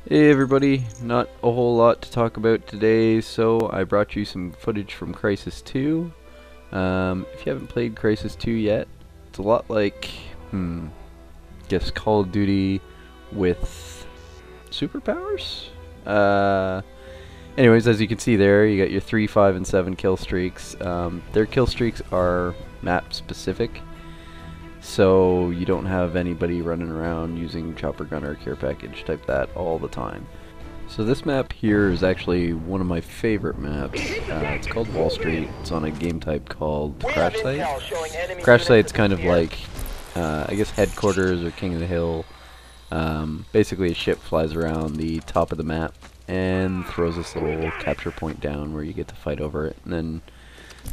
Hey everybody, not a whole lot to talk about today, so I brought you some footage from Crysis 2. If you haven't played Crysis 2 yet, it's a lot like, guess Call of Duty with superpowers? Anyways, as you can see there, you got your 3, 5, and 7 kill streaks. Their kill streaks are map specific, so you don't have anybody running around using chopper gun or care package type that all the time. So this map here is actually one of my favorite maps. It's called Wall Street. It's on a game type called Crash Site. Crash Site's kind of like, I guess, headquarters or King of the Hill. Basically a ship flies around the top of the map and throws this little capture point down where you get to fight over it, and then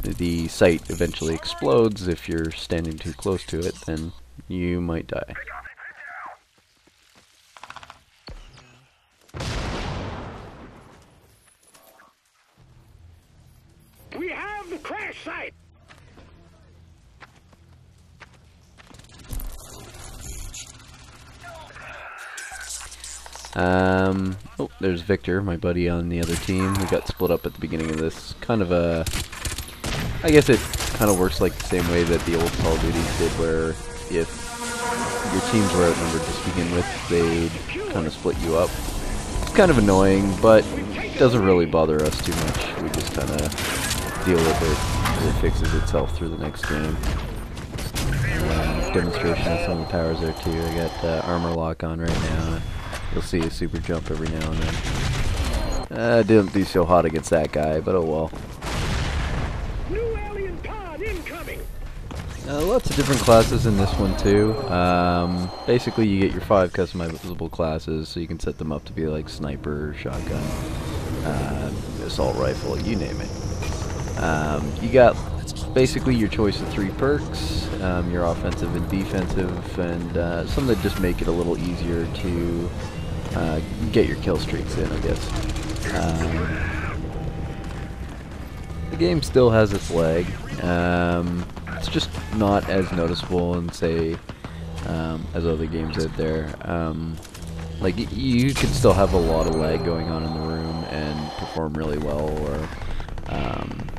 the site eventually explodes. If you're standing too close to it, then you might die. We have the crash site! Oh, there's Victor, my buddy on the other team. We got split up at the beginning of this. Kind of a... I guess it kind of works like the same way that the old Call of Duty did, where if your teams were outnumbered to begin with, they'd kind of split you up. It's kind of annoying, but it doesn't really bother us too much. We just kind of deal with it. It fixes itself through the next game. Demonstration of some of the powers there too. I got armor lock on right now. You'll see a super jump every now and then. Didn't do so hot against that guy, but oh well. New alien pod incoming. Lots of different classes in this one too. Basically you get your 5 customizable classes, so you can set them up to be like sniper, shotgun, assault rifle, you name it. You got basically your choice of 3 perks, your offensive and defensive, and some that just make it a little easier to get your kill streaks in, I guess. The game still has its lag. It's just not as noticeable in, say, as other games out there. Like, you could still have a lot of lag going on in the room and perform really well, or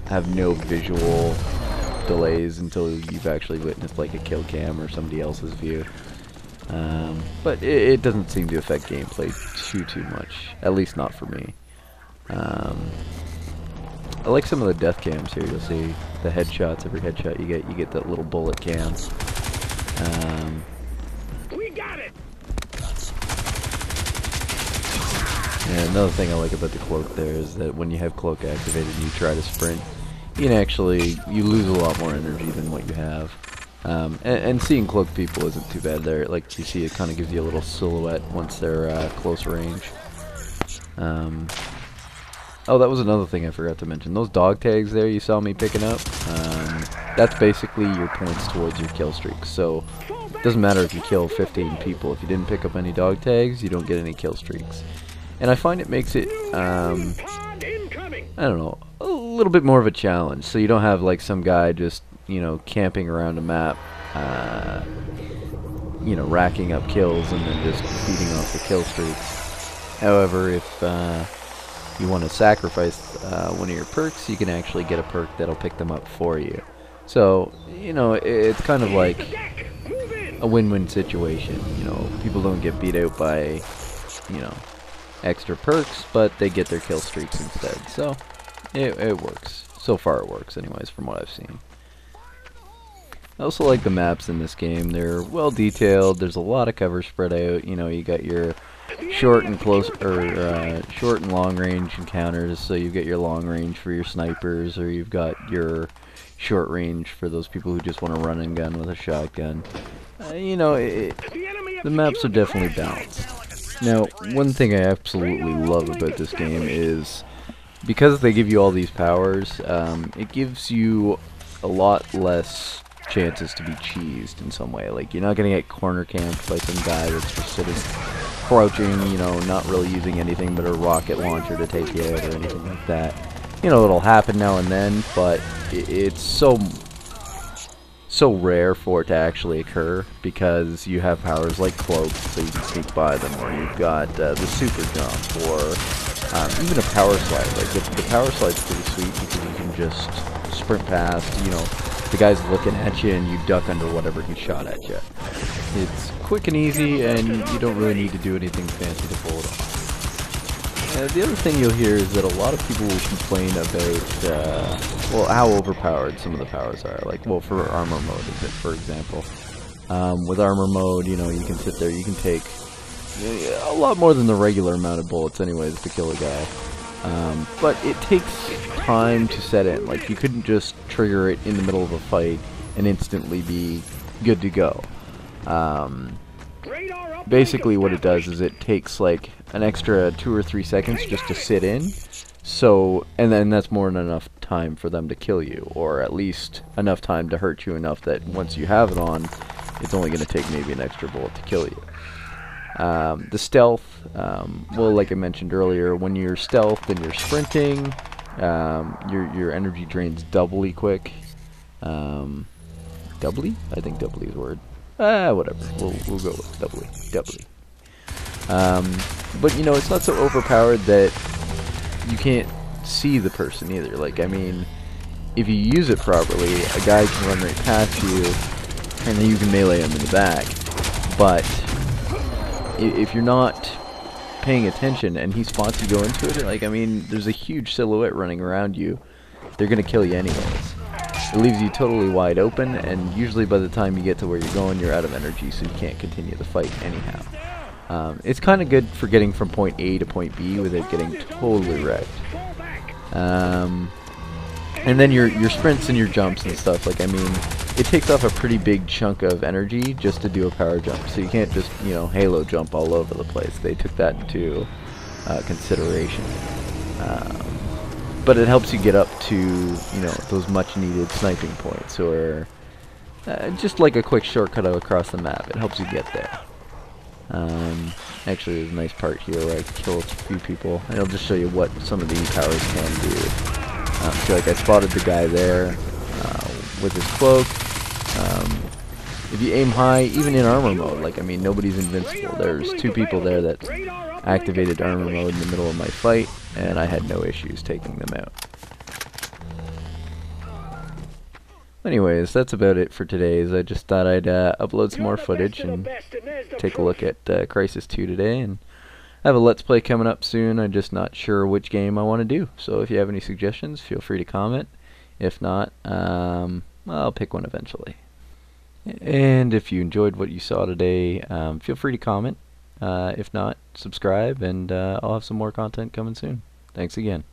have no visual delays until you've actually witnessed like a kill cam or somebody else's view. But it doesn't seem to affect gameplay too much, at least not for me. I like some of the death cams here. You'll see the headshots. Every headshot you get that little bullet cam. We got it. And another thing I like about the cloak there is that when you have cloak activated and you try to sprint, you lose a lot more energy than what you have. And seeing cloaked people isn't too bad there. Like you see, it kind of gives you a little silhouette once they're close range. Oh, that was another thing I forgot to mention. Those dog tags there you saw me picking up, that's basically your points towards your kill streaks. So it doesn't matter if you kill 15 people. If you didn't pick up any dog tags, you don't get any kill streaks. And I find it makes it, I don't know, a little bit more of a challenge. So you don't have like some guy just, camping around a map, racking up kills and then just feeding off the kill streaks. However, if you want to sacrifice one of your perks, you can actually get a perk that'll pick them up for you. So, it's kind of like a win-win situation. People don't get beat out by, extra perks, but they get their kill streaks instead. So, it works. So far it works, anyways, from what I've seen. I also like the maps in this game. They're well detailed. There's a lot of cover spread out. You got your short and short and long range encounters. So you've got your long range for your snipers, or you've got your short range for those people who just want to run and gun with a shotgun. The maps are definitely balanced. Now, one thing I absolutely love about this game is because they give you all these powers, it gives you a lot less chances to be cheesed in some way. Like, you're not gonna get corner camped by some guy that's just sort of crouching, not really using anything but a rocket launcher to take you out or anything like that. It'll happen now and then, but it's so so rare for it to actually occur because you have powers like cloak, so you can sneak by them, or you've got the super jump, or even a power slide. Like the power slide's pretty sweet because you can just sprint past. You know, the guy's looking at you and you duck under whatever he shot at you. It's quick and easy, and you don't really need to do anything fancy to pull it off. The other thing you'll hear is that a lot of people will complain about, well, how overpowered some of the powers are. Like, well, for armor mode, for example. With armor mode, you know, you can sit there, you can take a lot more than the regular amount of bullets anyways to kill a guy. But it takes time to set in. Like, you couldn't just trigger it in the middle of a fight and instantly be good to go. Basically what it does is it takes like an extra 2 or 3 seconds just to sit in, so, and then that's more than enough time for them to kill you, or at least enough time to hurt you enough that once you have it on, it's only going to take maybe an extra bullet to kill you. The stealth, well, like I mentioned earlier, when you're stealthed and you're sprinting, your energy drains doubly quick. Doubly? I think doubly is the word. Whatever. We'll go with doubly. But you know, it's not so overpowered that you can't see the person either. Like, I mean, if you use it properly, a guy can run right past you, and then you can melee him in the back. But if you're not paying attention and he spots you go into it, like, I mean, there's a huge silhouette running around you. They're gonna kill you anyways. It leaves you totally wide open, and usually by the time you get to where you're going, you're out of energy, so you can't continue the fight anyhow. It's kind of good for getting from point A to point B without getting totally wrecked. And then your sprints and your jumps and stuff, like, I mean, it takes off a pretty big chunk of energy just to do a power jump, so you can't just, you know, halo jump all over the place. They took that into consideration. But it helps you get up to, you know, those much needed sniping points, or just like a quick shortcut across the map. It helps you get there. Actually, there's a nice part here where I can kill a few people, and it'll just show you what some of these powers can do. So like I spotted the guy there with his cloak. If you aim high, even in armor mode, like, I mean, nobody's invincible. There's 2 people there that activated armor mode in the middle of my fight, and I had no issues taking them out. Anyways, that's about it for today's. I just thought I'd upload some more footage and take a look at Crysis 2 today, and I have a Let's Play coming up soon. I'm just not sure which game I want to do, so if you have any suggestions, feel free to comment. If not, I'll pick one eventually. And if you enjoyed what you saw today, feel free to comment. If not, subscribe, and I'll have some more content coming soon. Thanks again.